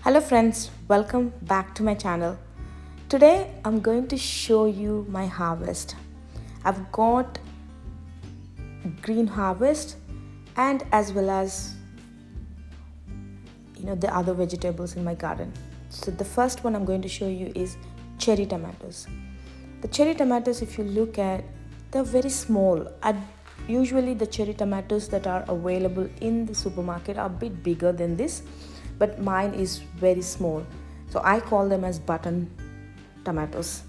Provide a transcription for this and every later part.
Hello friends, welcome back to my channel. Today I'm going to show you my harvest. I've got green harvest and as well as the other vegetables in my garden. So the first one I'm going to show you is cherry tomatoes. The cherry tomatoes, if you look at, they're very small. Usually the cherry tomatoes that are available in the supermarket are a bit bigger than this, but mine is very small. So I call them as button tomatoes.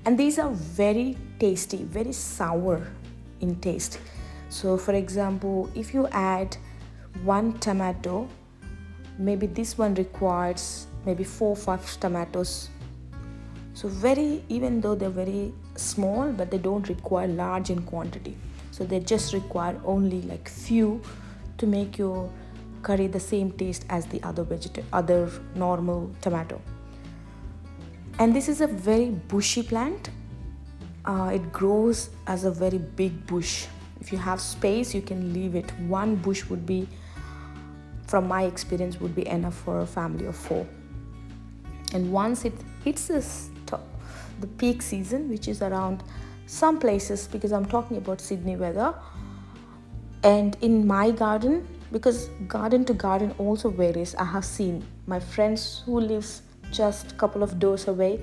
And these are very tasty, very sour in taste. So for example, if you add one tomato, maybe this one requires maybe 4 or 5 tomatoes. So even though they're very small, but they don't require large in quantity. So they just require only like few to make your curry the same taste as the other normal tomato. And this is a very bushy plant. It grows as a very big bush. If you have space, you can leave it. One bush would be, from my experience, would be enough for a family of 4. And once it hits the peak season, which is around some places, because I'm talking about Sydney weather, and in my garden, because garden to garden also varies. I have seen my friends who lives just a couple of doors away,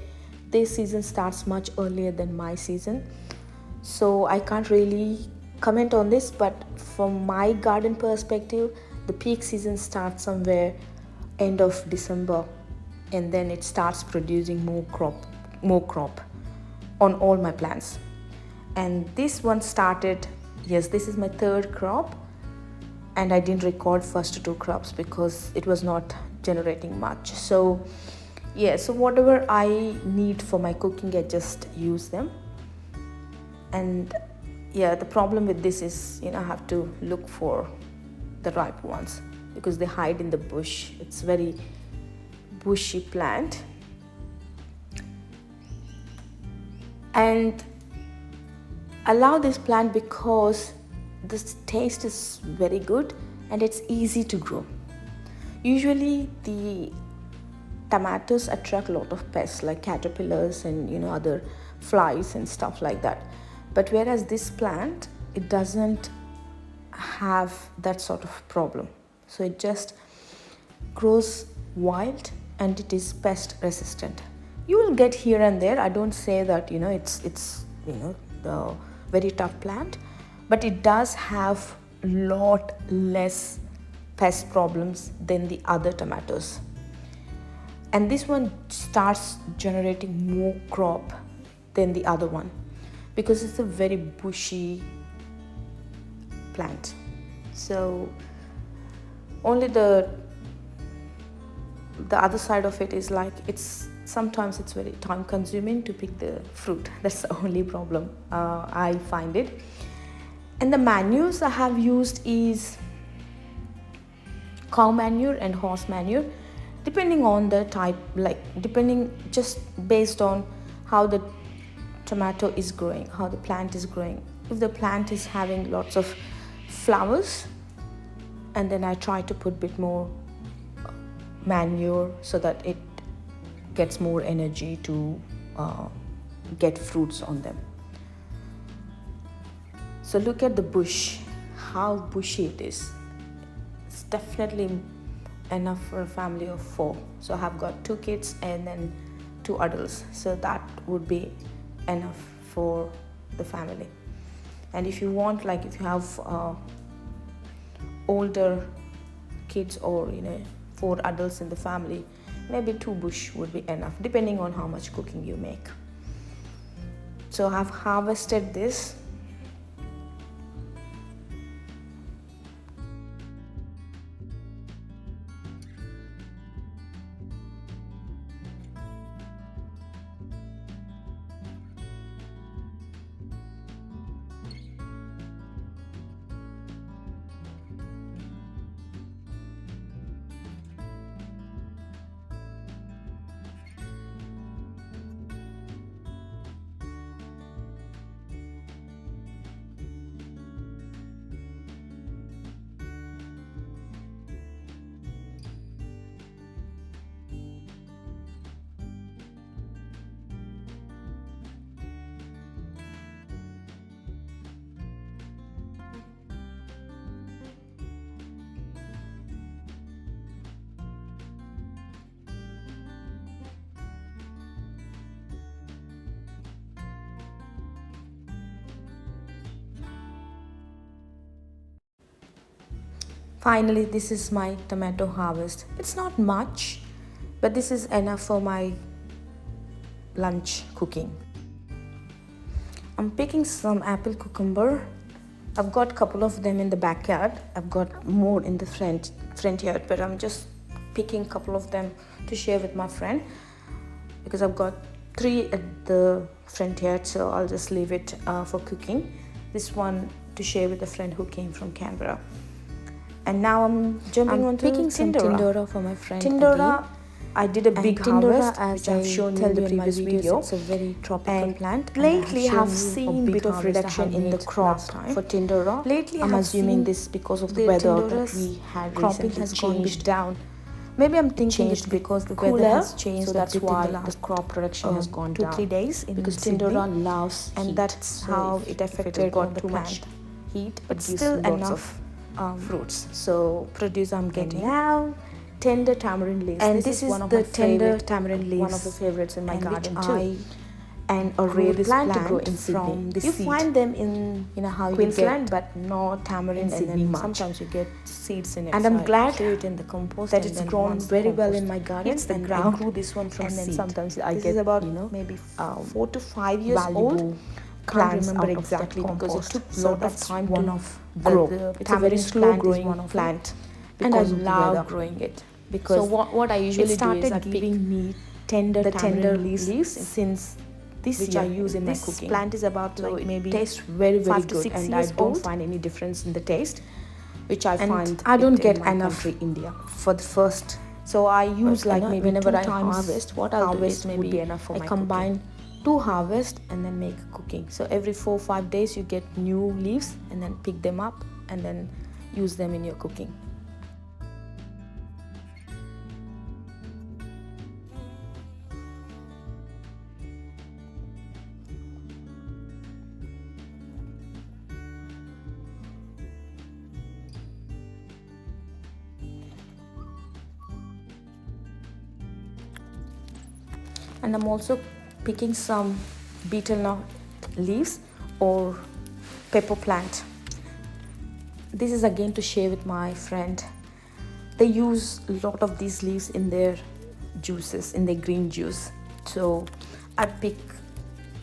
their season starts much earlier than my season. So I can't really comment on this, but from my garden perspective, the peak season starts somewhere end of December, and then it starts producing more crop on all my plants. And this one started, yes, this is my 3rd crop, and I didn't record first 2 crops because it was not generating much. So whatever I need for my cooking, I just use them. And the problem with this is, I have to look for the ripe ones because they hide in the bush. It's very bushy plant. And I love this plant because the taste is very good and it's easy to grow. Usually the tomatoes attract a lot of pests like caterpillars and other flies and stuff like that. But whereas this plant, it doesn't have that sort of problem. So it just grows wild and it is pest resistant. You will get here and there. I don't say that it's the very tough plant, but it does have a lot less pest problems than the other tomatoes. And this one starts generating more crop than the other one because it's a very bushy plant. So only the other side of it is like sometimes it's very time consuming to pick the fruit. That's the only problem I find it. And the manures I have used is cow manure and horse manure, depending on the type, just based on how the tomato is growing, how the plant is growing. If the plant is having lots of flowers, and then I try to put a bit more manure so that it gets more energy to get fruits on them. So look at the bush, how bushy it is. It's definitely enough for a family of 4. So I have got 2 kids and then 2 adults. So that would be enough for the family. And if you want, like if you have older kids or 4 adults in the family, maybe 2 bush would be enough, depending on how much cooking you make. So I've harvested this. Finally, this is my tomato harvest. It's not much, but this is enough for my lunch cooking. I'm picking some apple cucumber. I've got a couple of them in the backyard. I've got more in the front yard, but I'm just picking a couple of them to share with my friend because I've got 3 at the front yard, so I'll just leave it for cooking. This one to share with a friend who came from Canberra. And now I'm jumping on picking some Tindora for my friend. Tindora, I did a big harvest, which I've shown you in the previous video. It's a very tropical plant. Lately, I've seen a bit of reduction in the crop for Tindora. Lately, I'm assuming this because of the weather that we had cropping recently has gone a bit down. Maybe I'm thinking it's because the weather has changed, so that's why the crop production has gone down. 2-3 days because Tindora loves heat, and that's how it affected on the too plant. much Heat, but gives still lots enough of fruits. So produce I'm getting. and now tender tamarind leaves. And this is one of the my tender favorite, tamarind leaves, one of the favorites in my and garden which too. And a rare this plant to plant grow in from Sydney. the You seed. find them in You know how Queensland, you but not tamarind in and Sydney then much. sometimes you get seeds in it. And so I'm I glad do it in the compost that and it's then grown once very well compost in my garden, hits the and I ground, grew this one from and then seed. sometimes I This get is about maybe 4 to 5 5 years old. Can't plants remember out of that exactly because it compost. took a So lot of that's time one to of grow. the It's a very tamarind slow plant is growing one of plant, and I because of the love weather. growing it Because so what I usually do is started I pick giving me tender the tamarind tender leaves leaves since this which year. I use in my This cooking. plant is about So like it maybe tastes very 5 to good, 6 and I years don't old. find any difference in the taste, which I And find I don't it get in my enough country, India, for the first. So I use like maybe whenever 2 I times harvest, what I'll do harvest is would maybe be enough for I my combine cooking. 2 harvest and then make cooking. So every 4-5 days you get new leaves and then pick them up and then use them in your cooking. And I'm also picking some betel nut leaves or pepper plant. This is again to share with my friend. They use a lot of these leaves in their juices, in their green juice. So I pick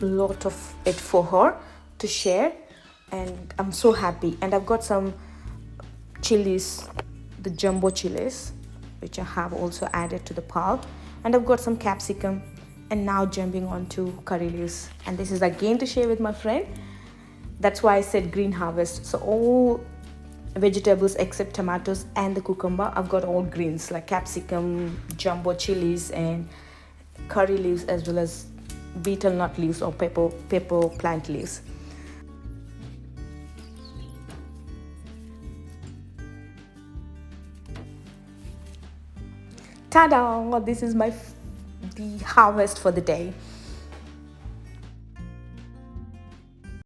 a lot of it for her to share, and I'm so happy. And I've got some chilies, the jumbo chilies, which I have also added to the pile, and I've got some capsicum. And now jumping on to curry leaves, and this is again to share with my friend. That's why I said green harvest. So all vegetables except tomatoes and the cucumber, I've got all greens like capsicum, jumbo chilies, and curry leaves, as well as betel nut leaves or pepper plant leaves. Ta-da! This is the harvest for the day.